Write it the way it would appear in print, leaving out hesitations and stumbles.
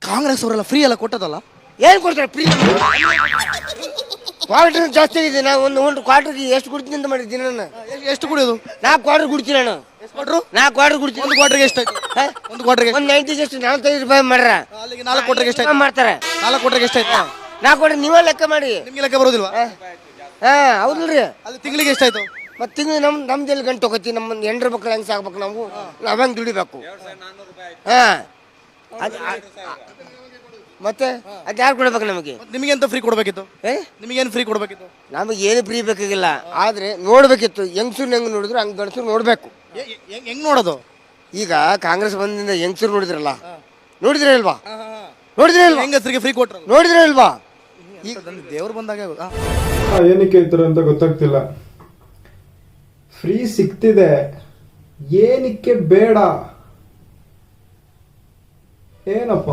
ಕಾಂಗ್ರೆಸ್ ಅವರೆಲ್ಲ ಫ್ರೀ ಎಲ್ಲ ಕೊಟ್ಟದಲ್ಲ? ಏನು ಕೊಡ್ತಾರೆ ಫ್ರೀ? ಕ್ವಾರ್ಟರ್ ಜಾಸ್ತಿ ಆಗಿದೆ. ನಾವು ಒಂದು ಕ್ವಾರ್ಟರ್ಗೆ ಎಷ್ಟು ಕುಡ್ತೀನಿ ಅಂತ ಮಾಡಿದ್ದೀನಿ ನಾನು. ಎಷ್ಟು ಕುಡಿಯೋದು? 4 ಕ್ವಾರ್ಟರ್ ಕುಡ್ತೀನಿ ನಾನು. ಎಷ್ಟು ಕೊಟ್ರು? 4 ಕ್ವಾರ್ಟರ್ ಕುಡ್ತೀನಿ. ಒಂದು ಕ್ವಾರ್ಟರ್ಗೆ ಎಷ್ಟಾಯ್ತು? ಒಂದು ಕ್ವಾರ್ಟರ್ಗೆ ಒಂದು 90 ಎಷ್ಟು 45 ರೂಪಾಯಿ ಮಾಡ್ರ. ಅಲ್ಲಿಗೆ 4 ಕ್ವಾರ್ಟರ್ಗೆ ಎಷ್ಟಾಯ್ತು? ಮಾಡ್ತಾರೆ. 4 ಕ್ವಾರ್ಟರ್ಗೆ ಎಷ್ಟಾಯ್ತು? 4 ಕ್ವಾರ್ಟರ್ ನೀವೇ ಲೆಕ್ಕ ಮಾಡಿ. ನಿಮ್ಗೆ ಲೆಕ್ಕ ಬರೋದಿಲ್ವಾ? ಹೌದಲ್ರಿ. ಅಲ್ಲಿ ತಿಂಗಳಿಗೆ ಎಷ್ಟಾಯ್ತು? ಮತ್ತೆ ತಿಂಗಳು ನಮ್ದು ಎಲ್ಲಿ ಗಂಟು ಹೋಗತ್ತಿ? ನಮ್ಮ ಹೆಂಡ್ರ ಮಕ್ಳು ಹೆಂಗೆ ಸಾಕ್ಬೇಕು? ನಾವು ಹೆಂಗೆ ದುಡಿಬೇಕು? ಮತ್ತೆ ಅದು ಯಾರು ಕೊಡ್ಬೇಕು ನಮಗೆ? ನಿಮಗೆ ಅಂತ ಫ್ರೀ ಕೊಡ್ಬೇಕಿತ್ತು? ನಿಮಗೇನು ಫ್ರೀ ಕೊಡ್ಬೇಕಿತ್ತು? ನಮಗೆ ಏನು ಫ್ರೀ ಬೇಕಾಗಿಲ್ಲ, ಆದ್ರೆ ನೋಡ್ಬೇಕಿತ್ತು. ಹೆಂಗಸೂರ್ ಹೆಂಗ್ ನೋಡಿದ್ರು ಹಂಗೆ ಗಂಡಸರು ನೋಡ್ಬೇಕು. ಹೆಂಗ್ ನೋಡೋದು? ಈಗ ಕಾಂಗ್ರೆಸ್ ಬಂದಿಂದ ಹೆಂಗಸರು ನೋಡಿದ್ರಲ್ಲ, ನೋಡಿದ್ರೆ ಇಲ್ವಾ? ನೋಡಿದ್ರೆ ಇಲ್ವಾ? ಹೆಂಗಸರಿಗೆ ಫ್ರೀ ಕೊಟ್ರು ನೋಡಿದ್ರೆ ಇಲ್ವಾ? ಈಗ ದೇವ್ರು ಬಂದಾಗ ಏನಕ್ಕೆ ಈ ಥರ ಅಂತ ಗೊತ್ತಾಗ್ತಿಲ್ಲ. ಫ್ರೀ ಸಿಗ್ತಿದೆ, ಏನಕ್ಕೆ ಬೇಡ? ಏನಪ್ಪ